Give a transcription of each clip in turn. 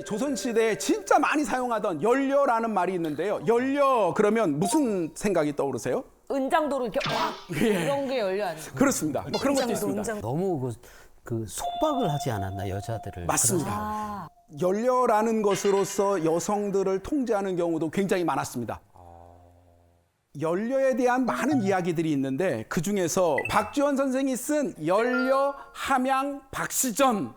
조선시대에 진짜 많이 사용하던 연려라는 말이 있는데요. 연려 그러면 무슨 생각이 떠오르세요? 은장도로 이렇게 확 예. 이런 게 열려 아니에요? 그렇습니다. 뭐 그런 것도 있습니다. 너무 그 속박을 하지 않았나 여자들을. 맞습니다. 연려라는 것으로서 여성들을 통제하는 경우도 굉장히 많았습니다. 연려에 대한 많은 이야기들이 있는데 그중에서 박지원 선생이 쓴 연려 함양 박시전이라는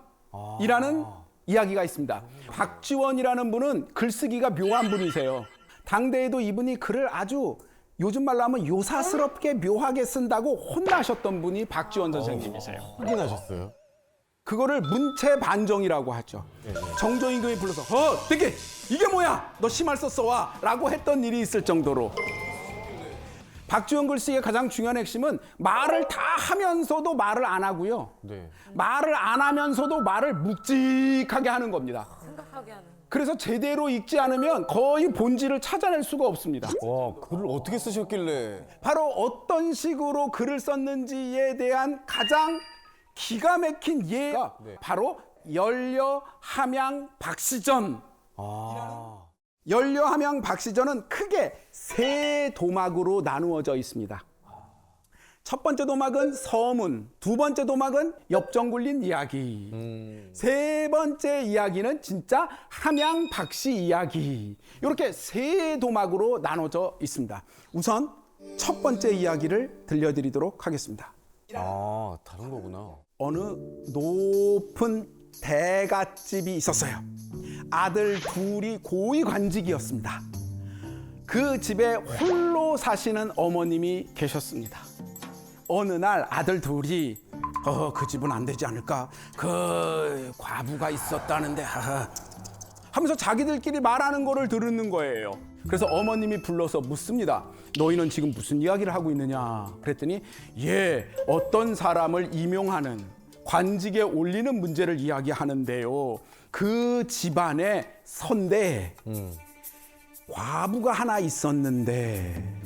이야기가 있습니다. 박지원이라는 분은 글쓰기가 묘한 분이세요. 당대에도 이분이 글을 아주 요즘 말로 하면 요사스럽게 묘하게 쓴다고 혼나셨던 분이 박지원 선생님이세요. 확인하셨어요? 그거를 문체반정이라고 하죠. 정조임금이 불러서 되게 이게 뭐야? 너 시말 썼어 와 라고 했던 일이 있을 정도로. 박지원 글쓰기의 가장 중요한 핵심은 말을 다 하면서도 말을 안 하고요. 네. 말을 안 하면서도 말을 묵직하게 하는 겁니다. 생각하게 하는. 그래서 제대로 읽지 않으면 거의 본질을 찾아낼 수가 없습니다. 와, 글을 어떻게 쓰셨길래? 바로 어떤 식으로 글을 썼는지에 대한 가장 기가 막힌 예가 바로 연려 함양 박시전. 연려 함양 박시전은 크게 세 도막으로 나누어져 있습니다. 첫 번째 도막은 서문, 두 번째 도막은 엽정 굴린 이야기, 세 번째 이야기는 진짜 함양 박씨 이야기. 이렇게 세 도막으로 나눠져 있습니다. 우선 첫 번째 이야기를 들려드리도록 하겠습니다. 아, 다른 거구나. 어느 높은 대갓집이 있었어요. 아들 둘이 고위관직이었습니다. 그 집에 홀로 사시는 어머님이 계셨습니다. 어느 날 아들 둘이 그 집은 안 되지 않을까? 그 과부가 있었다는데 하면서 자기들끼리 말하는 거를 들은 거예요. 그래서 어머님이 불러서 묻습니다. 너희는 지금 무슨 이야기를 하고 있느냐? 그랬더니 어떤 사람을 임용하는 관직에 올리는 문제를 이야기하는데요. 그 집안에 선대에 과부가 하나 있었는데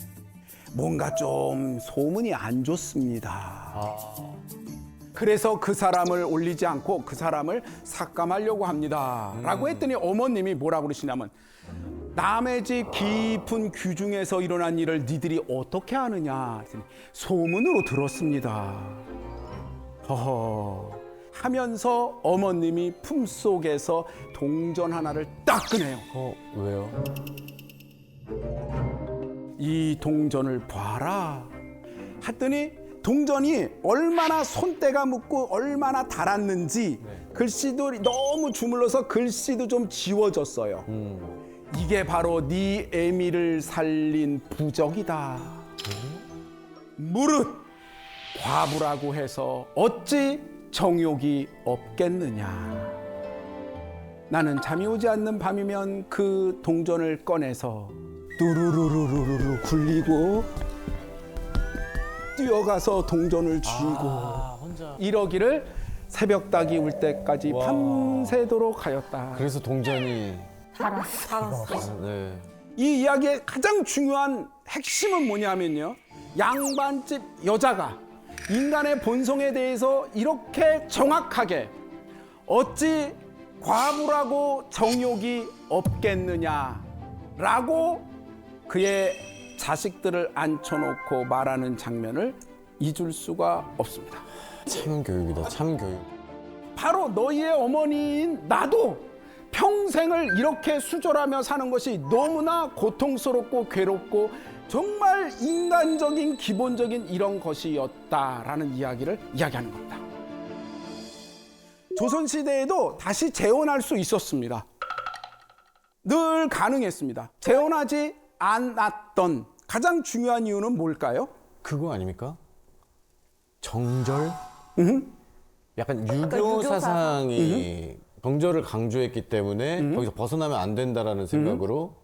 뭔가 좀 소문이 안 좋습니다. 그래서 그 사람을 올리지 않고 그 사람을 삭감하려고 합니다. 라고 했더니 어머님이 뭐라고 그러시냐면 남의 집 깊은 규중에서 일어난 일을 니들이 어떻게 아느냐 했더니 소문으로 들었습니다. 하면서 어머님이 품속에서 동전 하나를 딱 꺼내요. 왜요? 이 동전을 봐라 했더니 동전이 얼마나 손때가 묻고 얼마나 달았는지 글씨도 너무 주물러서 글씨도 좀 지워졌어요. 이게 바로 네 애미를 살린 부적이다. 무릇 과부라고 해서 어찌 정욕이 없겠느냐. 나는 잠이 오지 않는 밤이면 그 동전을 꺼내서 뚜루루루루루 굴리고 뛰어가서 동전을 쥐고 이러기를 새벽닭이 울 때까지 밤새도록 하였다. 그래서 동전이 살았어. 네. 이 이야기의 가장 중요한 핵심은 뭐냐면요. 양반집 여자가 인간의 본성에 대해서 이렇게 정확하게 어찌 과부라고 정욕이 없겠느냐라고 그의 자식들을 앉혀놓고 말하는 장면을 잊을 수가 없습니다. 참교육이다, 참교육. 바로 너희의 어머니인 나도 평생을 이렇게 수절하며 사는 것이 너무나 고통스럽고 괴롭고 정말 인간적인 기본적인 이런 것이었다라는 이야기를 이야기하는 겁니다. 조선시대에도 다시 재혼할 수 있었습니다. 늘 가능했습니다. 재혼하지 않았던 가장 중요한 이유는 뭘까요? 그거 아닙니까? 정절? 약간 유교 유교 사상이 정절을 강조했기 때문에 거기서 벗어나면 안 된다라는 생각으로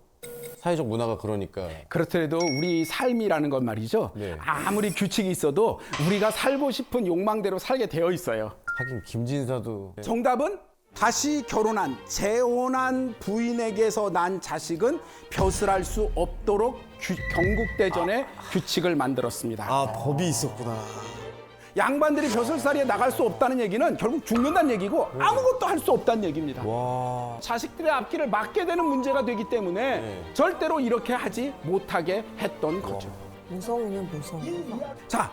사회적 문화가 그러니까. 그렇더라도 우리 삶이라는 건 말이죠. 네. 아무리 규칙이 있어도 우리가 살고 싶은 욕망대로 살게 되어 있어요. 하긴 김진사도 정답은 다시 결혼한 재혼한 부인에게서 난 자식은 벼슬할 수 없도록 경국대전에 규칙을 만들었습니다. 아, 법이 있었구나. 양반들이 벼슬살이에 나갈 수 없다는 얘기는 결국 죽는다는 얘기고 아무것도 할 수 없다는 얘기입니다. 자식들의 앞길을 막게 되는 문제가 되기 때문에 절대로 이렇게 하지 못하게 했던 거죠. 무서우면 무서워. 자,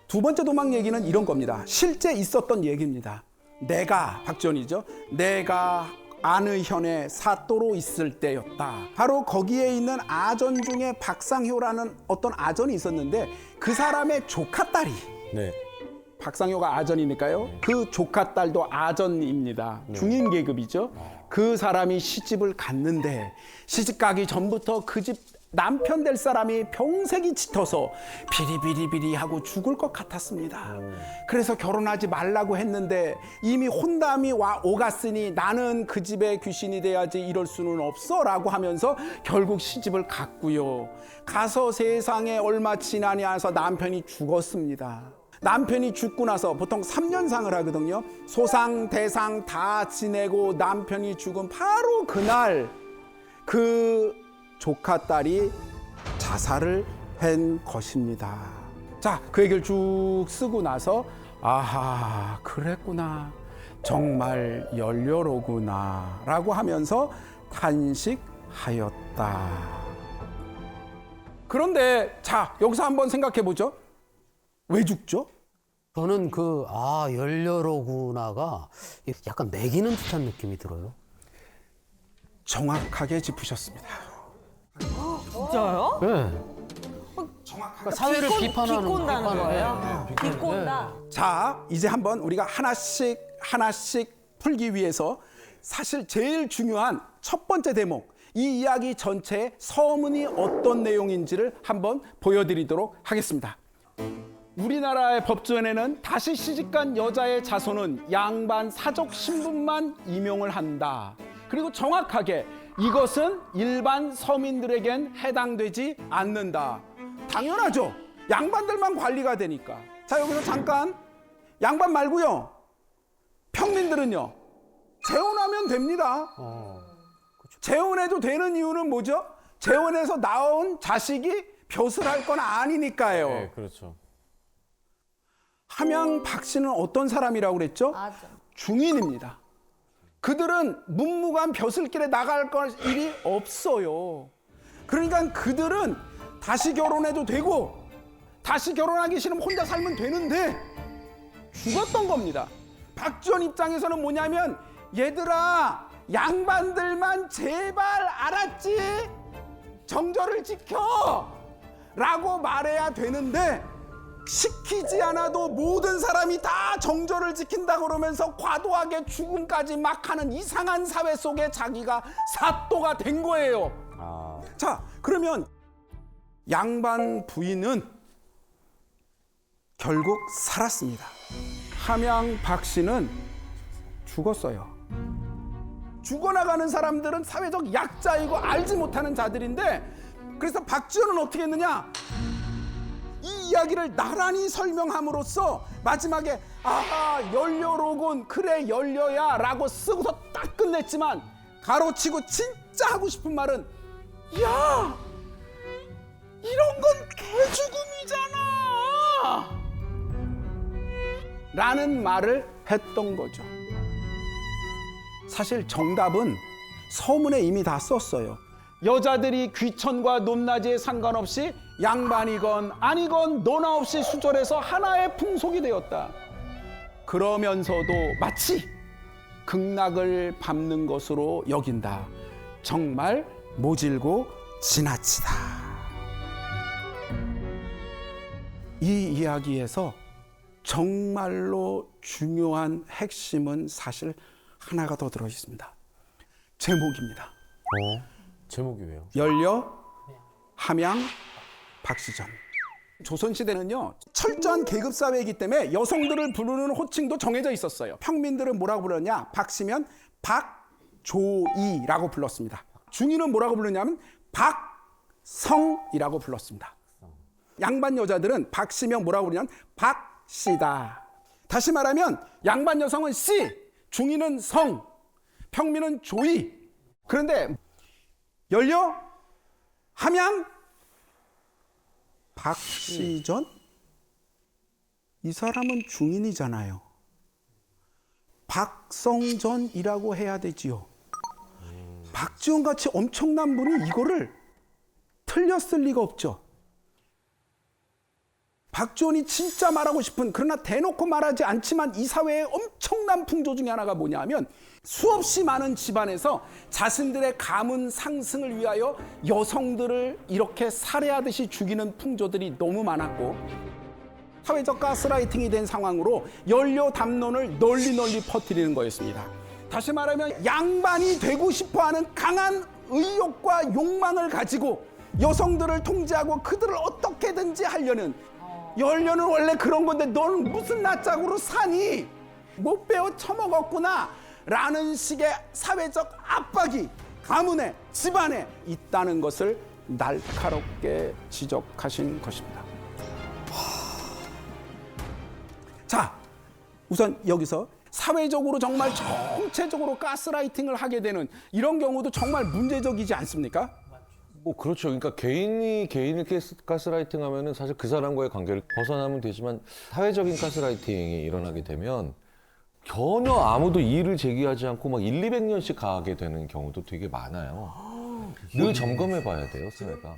두 번째 도망 얘기는 이런 겁니다. 실제 있었던 얘기입니다. 내가, 박지원이죠. 내가 안의현의 사또로 있을 때였다. 바로 거기에 있는 아전 중에 박상효라는 어떤 아전이 있었는데 그 사람의 조카딸이 네. 박상효가 아전이니까요. 그 조카딸도 아전입니다. 중인 계급이죠. 그 사람이 시집을 갔는데 시집 가기 전부터 그 집 남편 될 사람이 병색이 짙어서 비리비리비리하고 죽을 것 같았습니다. 그래서 결혼하지 말라고 했는데 이미 혼담이 오갔으니 나는 그 집의 귀신이 돼야지 이럴 수는 없어 라고 하면서 결국 시집을 갔고요. 가서 세상에 얼마 지나지 않아서 남편이 죽었습니다. 남편이 죽고 나서 보통 3년상을 하거든요. 소상 대상 다 지내고 남편이 죽은 바로 그날 그 조카딸이 자살을 한 것입니다. 자, 그 얘기를 쭉 쓰고 나서 아하, 그랬구나. 정말 연료로구나 라고 하면서 탄식하였다. 그런데 자, 여기서 한번 생각해 보죠. 왜 죽죠? 저는 연료로구나가 약간 매기는 듯한 느낌이 들어요. 정확하게 짚으셨습니다. 진짜요? 네. 그러니까 사회를 비판하는 비꼰다는 비판을 거예요? 해. 비꼰다. 자, 이제 한번 우리가 하나씩 풀기 위해서 사실 제일 중요한 첫 번째 대목, 이 이야기 전체의 서문이 어떤 내용인지를 한번 보여드리도록 하겠습니다. 우리나라의 법조에는 다시 시집간 여자의 자손은 양반 사족 신분만 임용을 한다. 그리고 정확하게 이것은 일반 서민들에겐 해당되지 않는다. 당연하죠. 양반들만 관리가 되니까. 자, 여기서 잠깐 양반 말고요. 평민들은요. 재혼하면 됩니다. 재혼해도 되는 이유는 뭐죠? 재혼해서 나온 자식이 벼슬할 건 아니니까요. 네, 그렇죠. 함양 박 씨는 어떤 사람이라고 그랬죠? 중인입니다. 그들은 문무관 벼슬길에 나갈 일이 없어요. 그러니까 그들은 다시 결혼해도 되고 다시 결혼하기 싫으면 혼자 살면 되는데 죽었던 겁니다. 박지원 입장에서는 뭐냐면 얘들아, 양반들만 제발 알았지? 정절을 지켜! 라고 말해야 되는데 시키지 않아도 모든 사람이 다 정절을 지킨다 그러면서 과도하게 죽음까지 막 하는 이상한 사회 속에 자기가 사또가 된 거예요. 자, 그러면 양반 부인은 결국 살았습니다. 함양 박 씨는 죽었어요. 죽어나가는 사람들은 사회적 약자이고 알지 못하는 자들인데, 그래서 박지원은 어떻게 했느냐? 이 이야기를 나란히 설명함으로써 마지막에 아하, 연료로군, 그래 연료야 라고 쓰고서 딱 끝냈지만 가로치고 진짜 하고 싶은 말은 야, 이런 건 개죽음이잖아 라는 말을 했던 거죠. 사실 정답은 서문에 이미 다 썼어요. 여자들이 귀천과 높낮이에 상관없이 양반이건 아니건 너나 없이 수절해서 하나의 풍속이 되었다. 그러면서도 마치 극락을 밟는 것으로 여긴다. 정말 모질고 지나치다. 이 이야기에서 정말로 중요한 핵심은 사실 하나가 더 들어있습니다. 제목입니다. 제목이 왜요? 연려, 함양, 박시전. 조선시대는요, 철저한 계급사회이기 때문에 여성들을 부르는 호칭도 정해져 있었어요. 평민들은 뭐라고 불렀냐? 박씨면 박조이라고 불렀습니다. 중인은 뭐라고 불렀냐면 박성이라고 불렀습니다. 양반 여자들은 박씨면 뭐라고 부르냐면 박씨다. 다시 말하면 양반 여성은 씨, 중인은 성, 평민은 조이. 그런데 연려, 함양, 박시전? 이 사람은 중인이잖아요. 박성전이라고 해야 되지요. 박지원 같이 엄청난 분이 이거를 틀렸을 리가 없죠. 박지원이 진짜 말하고 싶은, 그러나 대놓고 말하지 않지만 이 사회의 엄청난 풍조 중에 하나가 뭐냐면, 수없이 많은 집안에서 자신들의 가문 상승을 위하여 여성들을 이렇게 살해하듯이 죽이는 풍조들이 너무 많았고, 사회적 가스라이팅이 된 상황으로 연료 담론을 널리 퍼뜨리는 거였습니다. 다시 말하면 양반이 되고 싶어하는 강한 의욕과 욕망을 가지고 여성들을 통제하고 그들을 어떻게든지 하려는, 연료는 원래 그런 건데 너는 무슨 낯짝으로 사니? 못 배워 처먹었구나 라는 식의 사회적 압박이 가문에, 집안에 있다는 것을 날카롭게 지적하신 것입니다. 자, 우선 여기서 사회적으로 정말 전체적으로 가스라이팅을 하게 되는 이런 경우도 정말 문제적이지 않습니까? 뭐 그렇죠. 그러니까 개인이 개인을 가스라이팅 하면은 사실 그 사람과의 관계를 벗어나면 되지만 사회적인 가스라이팅이 일어나게 되면 전혀 아무도 이의를 제기하지 않고 막 1, 200년씩 가게 되는 경우도 되게 많아요. 늘 점검해 봐야 돼요, 사회가.